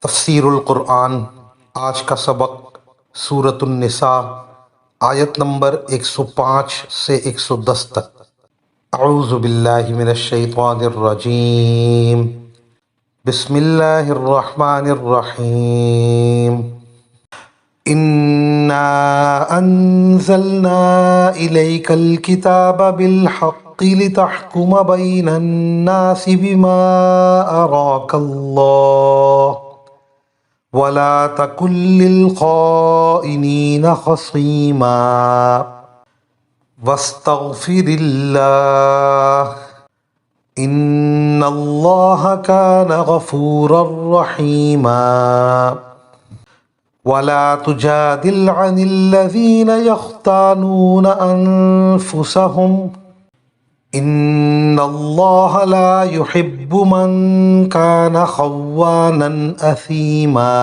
تفسیر القرآن۔ آج کا سبق سورۃ النساء آیت نمبر 105 سے 110 تک۔ اعوذ باللہ من الشیطان الرجیم، بسم اللہ الرحمن الرحیم۔ انا انزلنا الیک الکتاب بالحق لتحکم بین الناس بما اراک اللہ وَلَا تَكُن لِّلْخَائِنِينَ خَصِيمًا وَاسْتَغْفِرِ اللَّهَ إِنَّ اللَّهَ كَانَ غَفُورًا رَّحِيمًا وَلَا تُجَادِلْ عَنِ الَّذِينَ يَخْتَانُونَ أَنفُسَهُمْ إِنَّ اللَّهَ لَا يُحِبُّ مَن كَانَ خَوَّانًا أَثِيمًا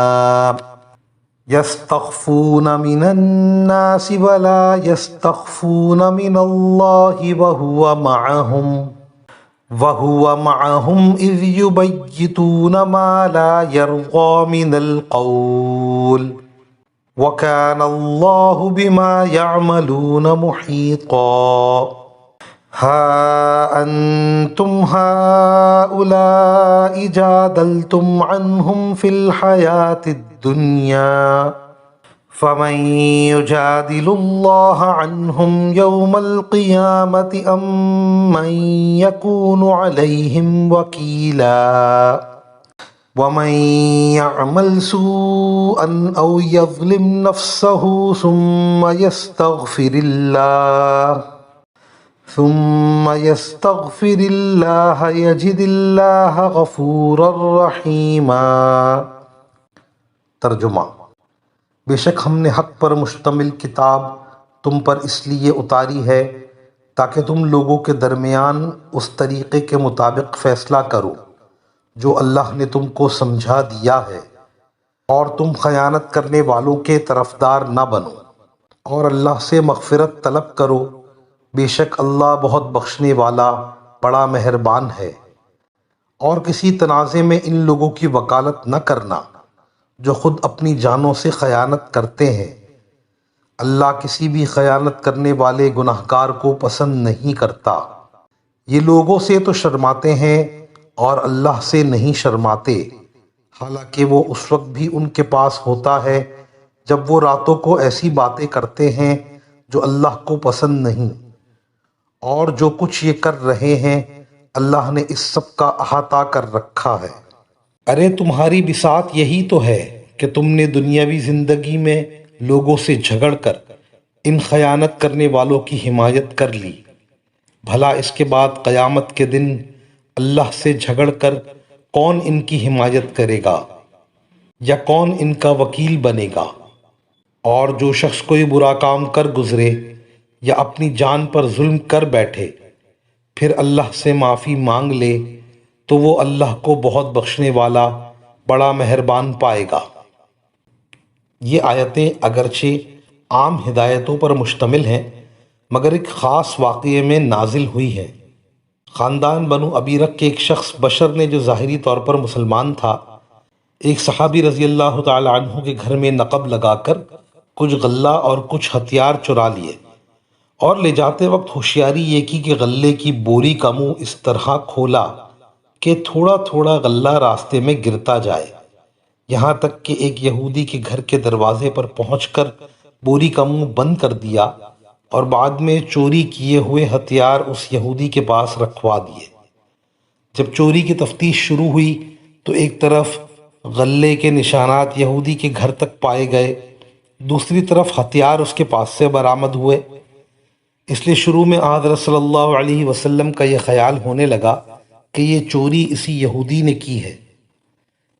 يَسْتَخْفُونَ مِنَ النَّاسِ وَلَا يَسْتَخْفُونَ مِنَ اللَّهِ وَهُوَ مَعَهُمْ إِذْ يُبَيِّتُونَ مَا لَا يَرْضَىٰ مِنَ الْقَوْلِ وَكَانَ اللَّهُ بِمَا يَعْمَلُونَ مُحِيطًا ہَا أَنتُمْ هَٰؤُلَاءِ جَادَلْتُمْ عَنْهُمْ فِي الْحَيَاةِ الدُّنْيَا فَمَن يُجَادِلُ اللَّهَ عَنْهُمْ يَوْمَ الْقِيَامَةِ أَم مَّن يَكُونُ عَلَيْهِمْ وَكِيلًا وَمَن يَعْمَلْ سُوءًا أَوْ يَظْلِمْ نَفْسَهُ ثُمَّ يَسْتَغْفِرِ اللَّهَ يَجِدِ اللَّهَ غَفُورًا رَّحِيمًا۔ ترجمہ: بے شک ہم نے حق پر مشتمل کتاب تم پر اس لیے اتاری ہے تاکہ تم لوگوں کے درمیان اس طریقے کے مطابق فیصلہ کرو جو اللہ نے تم کو سمجھا دیا ہے، اور تم خیانت کرنے والوں کے طرفدار نہ بنو، اور اللہ سے مغفرت طلب کرو، بے شک اللہ بہت بخشنے والا بڑا مہربان ہے۔ اور کسی تنازع میں ان لوگوں کی وکالت نہ کرنا جو خود اپنی جانوں سے خیانت کرتے ہیں، اللہ کسی بھی خیانت کرنے والے گناہگار کو پسند نہیں کرتا۔ یہ لوگوں سے تو شرماتے ہیں اور اللہ سے نہیں شرماتے، حالانکہ وہ اس وقت بھی ان کے پاس ہوتا ہے جب وہ راتوں کو ایسی باتیں کرتے ہیں جو اللہ کو پسند نہیں، اور جو کچھ یہ کر رہے ہیں اللہ نے اس سب کا احاطہ کر رکھا ہے۔ ارے تمہاری بساط یہی تو ہے کہ تم نے دنیاوی زندگی میں لوگوں سے جھگڑ کر ان خیانت کرنے والوں کی حمایت کر لی، بھلا اس کے بعد قیامت کے دن اللہ سے جھگڑ کر کون ان کی حمایت کرے گا یا کون ان کا وکیل بنے گا؟ اور جو شخص کوئی برا کام کر گزرے یا اپنی جان پر ظلم کر بیٹھے پھر اللہ سے معافی مانگ لے تو وہ اللہ کو بہت بخشنے والا بڑا مہربان پائے گا۔ یہ آیتیں اگرچہ عام ہدایتوں پر مشتمل ہیں مگر ایک خاص واقعے میں نازل ہوئی ہیں۔ خاندان بنو ابیرک کے ایک شخص بشر نے، جو ظاہری طور پر مسلمان تھا، ایک صحابی رضی اللہ تعالی عنہ کے گھر میں نقب لگا کر کچھ غلہ اور کچھ ہتھیار چرا لیے، اور لے جاتے وقت ہوشیاری یہ کی کہ غلے کی بوری کا منہ اس طرح کھولا کہ تھوڑا تھوڑا غلہ راستے میں گرتا جائے، یہاں تک کہ ایک یہودی کے گھر کے دروازے پر پہنچ کر بوری کا منہ بند کر دیا، اور بعد میں چوری کیے ہوئے ہتھیار اس یہودی کے پاس رکھوا دیے۔ جب چوری کی تفتیش شروع ہوئی تو ایک طرف غلے کے نشانات یہودی کے گھر تک پائے گئے، دوسری طرف ہتھیار اس کے پاس سے برآمد ہوئے۔ اس لیے شروع میں حضرت صلی اللہ علیہ وسلم کا یہ خیال ہونے لگا کہ یہ چوری اسی یہودی نے کی ہے۔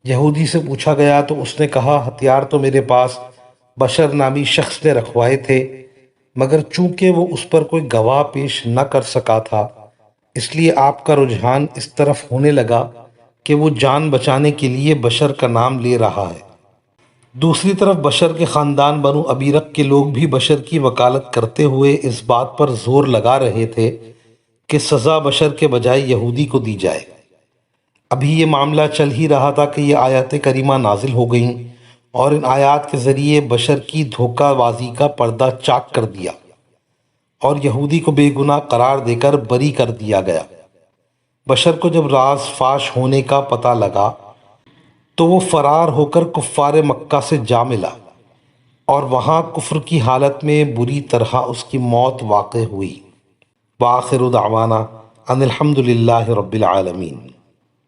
یہودی سے پوچھا گیا تو اس نے کہا، ہتھیار تو میرے پاس بشر نامی شخص نے رکھوائے تھے، مگر چونکہ وہ اس پر کوئی گواہ پیش نہ کر سکا تھا اس لیے آپ کا رجحان اس طرف ہونے لگا کہ وہ جان بچانے کے لیے بشر کا نام لے رہا ہے۔ دوسری طرف بشر کے خاندان بنو ابیرک کے لوگ بھی بشر کی وکالت کرتے ہوئے اس بات پر زور لگا رہے تھے کہ سزا بشر کے بجائے یہودی کو دی جائے۔ ابھی یہ معاملہ چل ہی رہا تھا کہ یہ آیات کریمہ نازل ہو گئیں اور ان آیات کے ذریعے بشر کی دھوکہ بازی کا پردہ چاک کر دیا اور یہودی کو بے گناہ قرار دے کر بری کر دیا گیا۔ بشر کو جب راز فاش ہونے کا پتہ لگا تو وہ فرار ہو کر کفار مکہ سے جا ملا اور وہاں کفر کی حالت میں بری طرح اس کی موت واقع ہوئی۔ وآخر دعوانا ان الحمد للہ رب العالمین۔